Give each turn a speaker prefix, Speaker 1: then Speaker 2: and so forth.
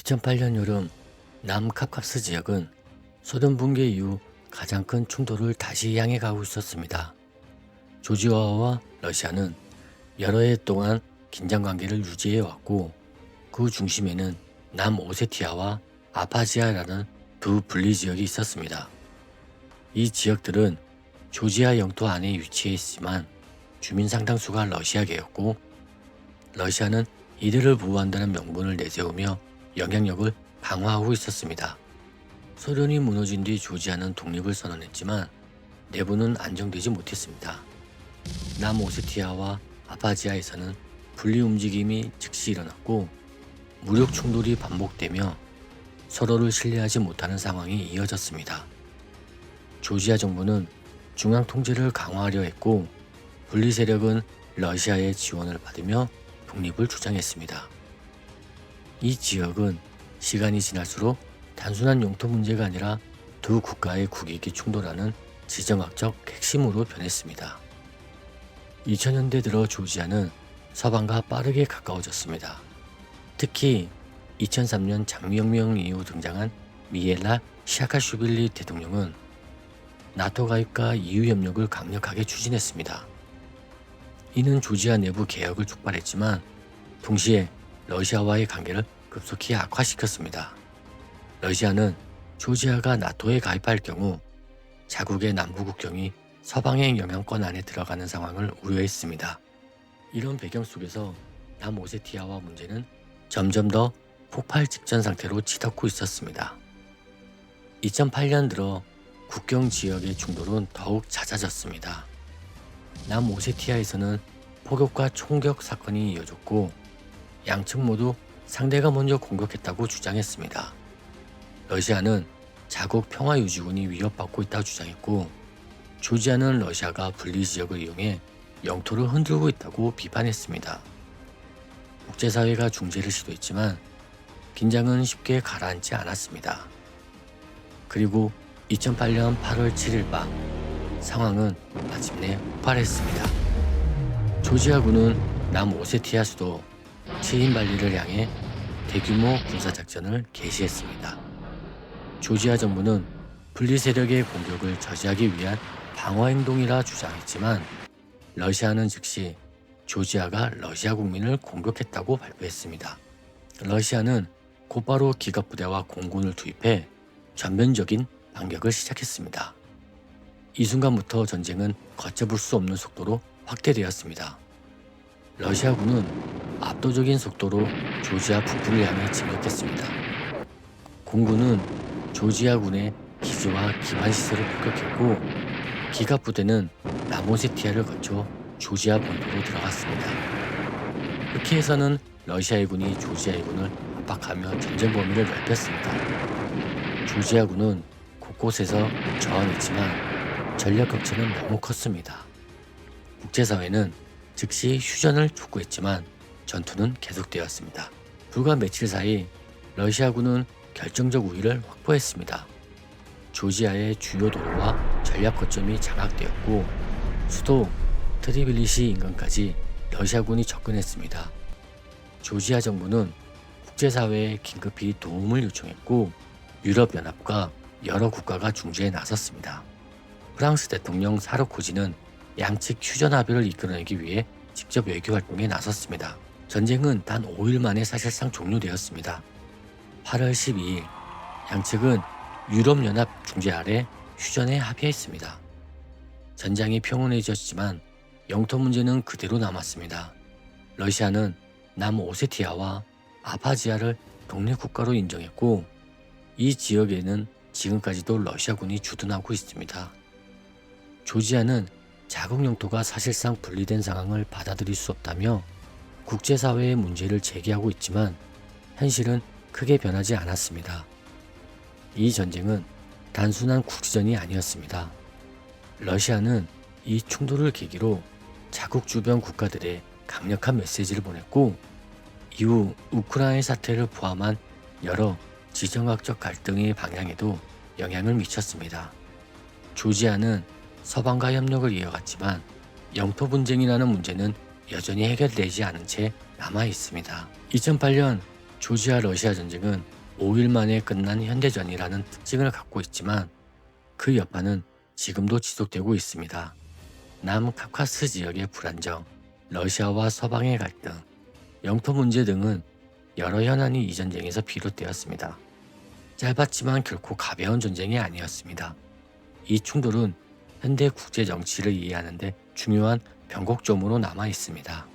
Speaker 1: 2008년 여름 남카카스 지역은 소련 붕괴 이후 가장 큰 충돌을 다시 향해 가고 있었습니다. 조지아와 러시아는 여러 해 동안 긴장 관계를 유지해 왔고, 그 중심에는 남오세티아와 아파지아라는 두 분리 지역이 있었습니다. 이 지역들은 조지아 영토 안에 위치해 있지만 주민 상당수가 러시아계였고, 러시아는 이들을 보호한다는 명분을 내세우며 영향력을 강화하고 있었습니다. 소련이 무너진 뒤 조지아는 독립을 선언했지만 내부는 안정되지 못했습니다. 남오세티아와 아파지아에서는 분리 움직임이 즉시 일어났고, 무력 충돌이 반복되며 서로를 신뢰하지 못하는 상황이 이어졌습니다. 조지아 정부는 중앙 통제를 강화하려 했고, 분리 세력은 러시아의 지원을 받으며 독립을 주장했습니다. 이 지역은 시간이 지날수록 단순한 영토 문제가 아니라 두 국가의 국익이 충돌하는 지정학적 핵심으로 변했습니다. 2000년대 들어 조지아는 서방과 빠르게 가까워졌습니다. 특히 2003년 장미혁명 이후 등장한 미엘라 시아카슈빌리 대통령은 나토 가입과 EU 협력을 강력하게 추진했습니다. 이는 조지아 내부 개혁을 촉발했지만 동시에 러시아와의 관계를 급속히 악화시켰습니다. 러시아는 조지아가 나토에 가입할 경우 자국의 남부 국경이 서방의 영향권 안에 들어가는 상황을 우려했습니다. 이런 배경 속에서 남오세티아와 문제는 점점 더 폭발 직전 상태로 치닫고 있었습니다. 2008년 들어 국경 지역의 충돌은 더욱 잦아졌습니다. 남오세티아에서는 폭격과 총격 사건이 이어졌고, 양측 모두 상대가 먼저 공격했다고 주장했습니다. 러시아는 자국 평화유지군이 위협받고 있다고 주장했고, 조지아는 러시아가 분리 지역을 이용해 영토를 흔들고 있다고 비판했습니다. 국제사회가 중재를 시도했지만 긴장은 쉽게 가라앉지 않았습니다. 그리고 2008년 8월 7일 밤, 상황은 마침내 폭발했습니다. 조지아군은 남오세티아 수도 치인발리를 향해 대규모 군사작전을 개시했습니다. 조지아 정부는 분리 세력의 공격을 저지하기 위한 방어행동이라 주장했지만, 러시아는 즉시 조지아가 러시아 국민을 공격했다고 발표했습니다. 러시아는 곧바로 기갑부대와 공군을 투입해 전면적인 반격을 시작했습니다. 이 순간부터 전쟁은 걷잡을 수 없는 속도로 확대되었습니다. 러시아군은 압도적인 속도로 조지아 북부를 향해 진격했습니다. 공군은 조지아군의 기지와 기반시설을 폭격했고, 기갑부대는 남오세티아를 거쳐 조지아 본토로 들어갔습니다. 흑해에서는 러시아의 군이 조지아의 군을 압박하며 전쟁 범위를 넓혔습니다. 조지아군은 곳곳에서 저항했지만 전력 격차는 너무 컸습니다. 국제사회는 즉시 휴전을 촉구했지만 전투는 계속되었습니다. 불과 며칠 사이 러시아군은 결정적 우위를 확보했습니다. 조지아의 주요 도로와 전략 거점이 장악되었고, 수도 트리빌리시 인근까지 러시아군이 접근했습니다. 조지아 정부는 국제사회에 긴급히 도움을 요청했고, 유럽연합과 여러 국가가 중재에 나섰습니다. 프랑스 대통령 사르코지는 양측 휴전 합의를 이끌어내기 위해 직접 외교 활동에 나섰습니다. 전쟁은 단 5일 만에 사실상 종료되었습니다. 8월 12일, 양측은 유럽연합 중재 아래 휴전에 합의했습니다. 전장이 평온해졌지만 영토 문제는 그대로 남았습니다. 러시아는 남오세티아와 아파지아를 독립국가로 인정했고, 이 지역에는 지금까지도 러시아군이 주둔하고 있습니다. 조지아는 자국 영토가 사실상 분리된 상황을 받아들일 수 없다며 국제사회의 문제를 제기하고 있지만 현실은 크게 변하지 않았습니다. 이 전쟁은 단순한 국지전이 아니었습니다. 러시아는 이 충돌을 계기로 자국 주변 국가들에 강력한 메시지를 보냈고, 이후 우크라이나 사태를 포함한 여러 지정학적 갈등의 방향에도 영향을 미쳤습니다. 조지아는 서방과 협력을 이어갔지만 영토 분쟁이라는 문제는 여전히 해결되지 않은 채 남아 있습니다. 2008년 조지아 러시아 전쟁은 5일 만에 끝난 현대전이라는 특징을 갖고 있지만 그 여파는 지금도 지속되고 있습니다. 남카카스 지역의 불안정, 러시아와 서방의 갈등, 영토 문제 등은 여러 현안이 이 전쟁에서 비롯되었습니다. 짧았지만 결코 가벼운 전쟁이 아니었습니다. 이 충돌은 현대 국제 정치를 이해하는 데 중요한 변곡점으로 남아 있습니다.